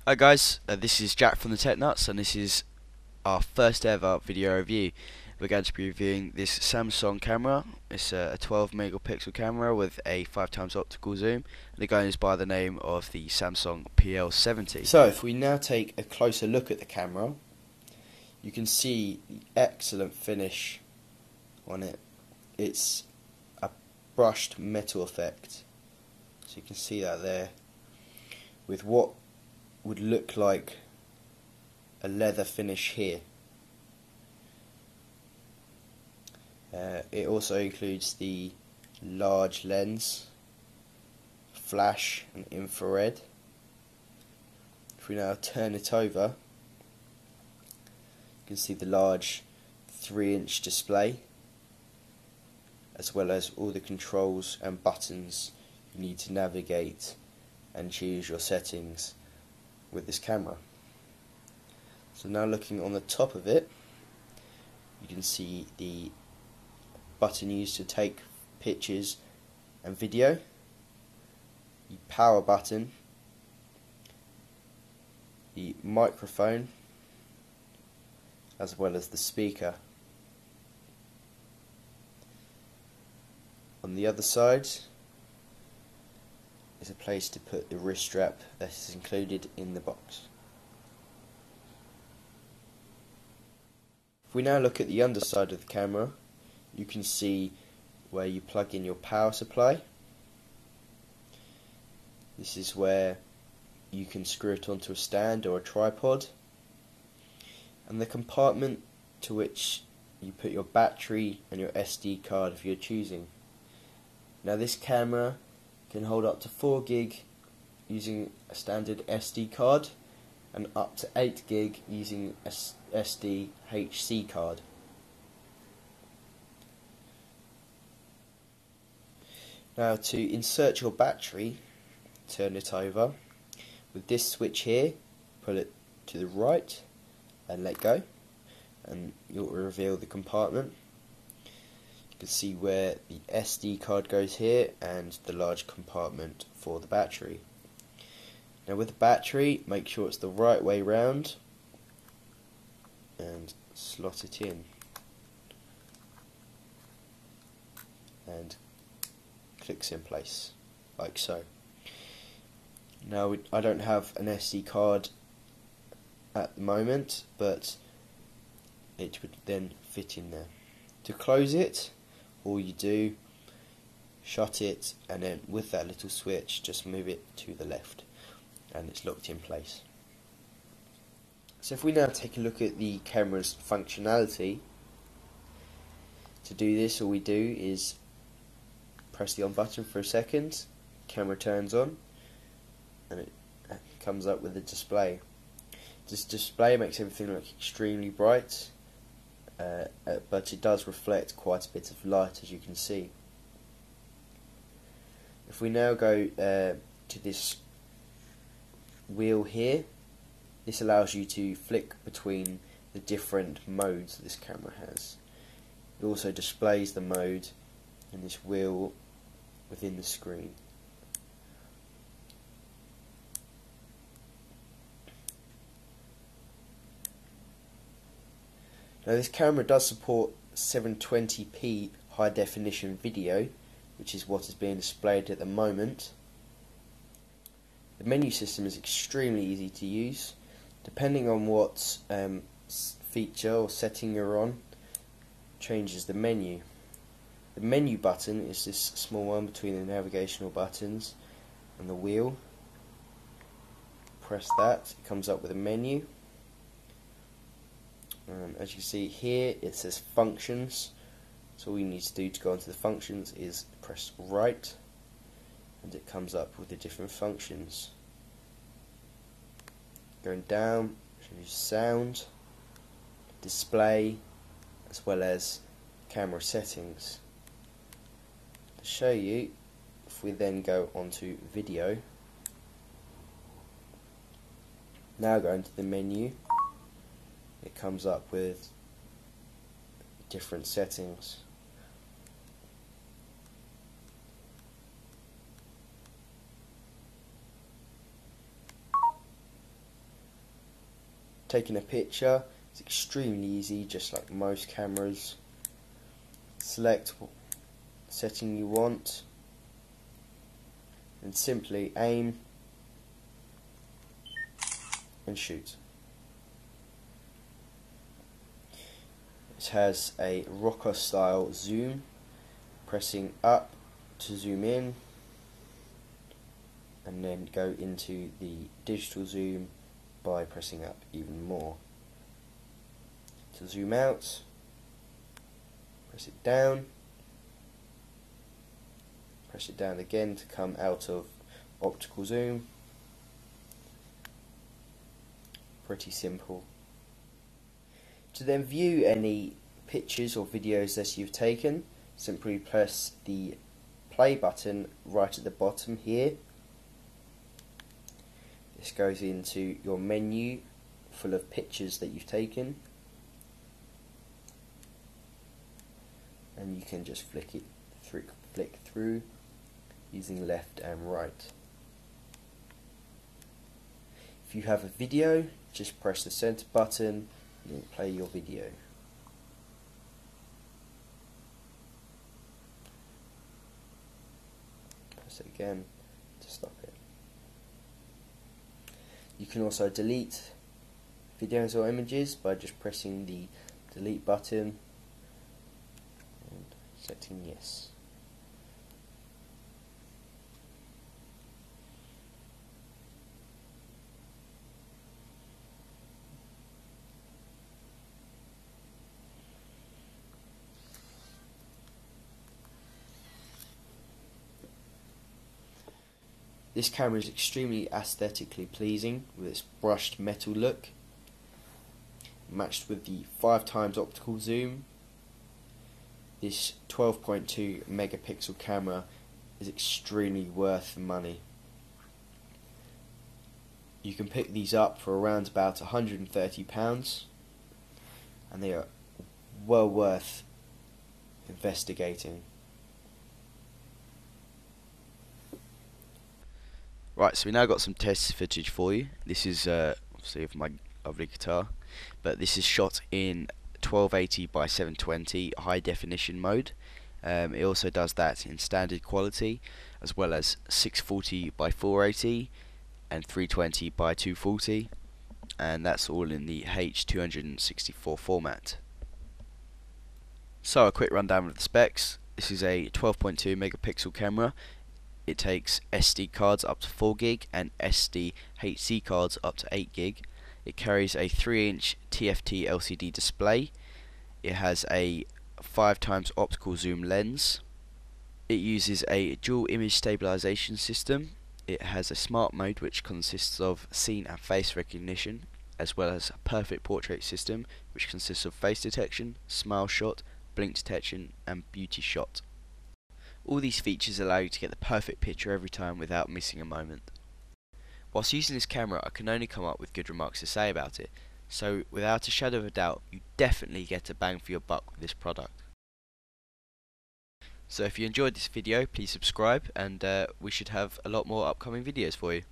Hi guys, this is Jack from the Tech Nuts, and this is our first ever video review. We're going to be reviewing this Samsung camera. It's a 12 megapixel camera with a 5x optical zoom, and it goes by the name of the Samsung PL70. So if we now take a closer look at the camera, you can see the excellent finish on it. It's a brushed metal effect, so you can see that there, with what would look like a leather finish here. It also includes the large lens, flash and infrared. If we now turn it over, you can see the large 3-inch display, as well as all the controls and buttons you need to navigate and choose your settings with this camera. So now looking on the top of it, you can see the button used to take pictures and video, the power button, the microphone, as well as the speaker. On the other side is a place to put the wrist strap that is included in the box. If we now look at the underside of the camera, you can see where you plug in your power supply. This is where you can screw it onto a stand or a tripod, and the compartment to which you put your battery and your SD card of your choosing. Now this camera can hold up to 4 gig using a standard SD card, and up to 8 gig using a SDHC card. Now to insert your battery, turn it over. With this switch here, pull it to the right and let go, and you'll reveal the compartment. You can see where the SD card goes here and the large compartment for the battery. Now with the battery, make sure it's the right way round and slot it in, and clicks in place like so. Now I don't have an SD card at the moment, but it would then fit in there. To close it, all you do, shut it, and then with that little switch just move it to the left and it's locked in place. So if we now take a look at the camera's functionality, to do this all we do is press the on button for a second, camera turns on, and it comes up with a display. This display makes everything look extremely bright, but it does reflect quite a bit of light, as you can see. If we now go to this wheel here, this allows you to flick between the different modes this camera has. It also displays the mode in this wheel within the screen. Now this camera does support 720p high definition video, which is what is being displayed at the moment. The menu system is extremely easy to use. Depending on what feature or setting you're on, changes the menu. The menu button is this small one between the navigational buttons and the wheel. Press that, it comes up with a menu. As you can see here, it says functions. So all you need to do to go into the functions is press right, and it comes up with the different functions. Going down, shows you sound, display, as well as camera settings. To show you, if we then go onto video, now go into the menu, it comes up with different settings. taking a picture is extremely easy, just like most cameras. Select what setting you want and simply aim and shoot. It has a rocker style zoom, pressing up to zoom in, and then go into the digital zoom by pressing up even more. To zoom out, press it down again to come out of optical zoom. Pretty simple. To then view any pictures or videos that you've taken, simply press the play button right at the bottom here. This goes into your menu full of pictures that you've taken, and you can just flick through using left and right. If you have a video, just press the center button and then play your video. Press it again to stop it. You can also delete videos or images by just pressing the delete button and selecting yes. This camera is extremely aesthetically pleasing with its brushed metal look, matched with the 5x optical zoom. This 12.2 megapixel camera is extremely worth the money. You can pick these up for around about £130, and they are well worth investigating. Right, so we now got some test footage for you. This is obviously of my lovely guitar, but this is shot in 1280 by 720 high definition mode. It also does that in standard quality, as well as 640 by 480 and 320 by 240, and that's all in the H264 format. So a quick rundown of the specs. This is a 12.2 megapixel camera. It takes SD cards up to 4 gig and SDHC cards up to 8 gig. It carries a 3-inch TFT LCD display. It has a 5x optical zoom lens. It uses a dual image stabilization system. It has a smart mode which consists of scene and face recognition, as well as a perfect portrait system which consists of face detection, smile shot, blink detection and beauty shot. All these features allow you to get the perfect picture every time without missing a moment. Whilst using this camera, I can only come up with good remarks to say about it, so without a shadow of a doubt, you definitely get a bang for your buck with this product. So if you enjoyed this video, please subscribe, and we should have a lot more upcoming videos for you.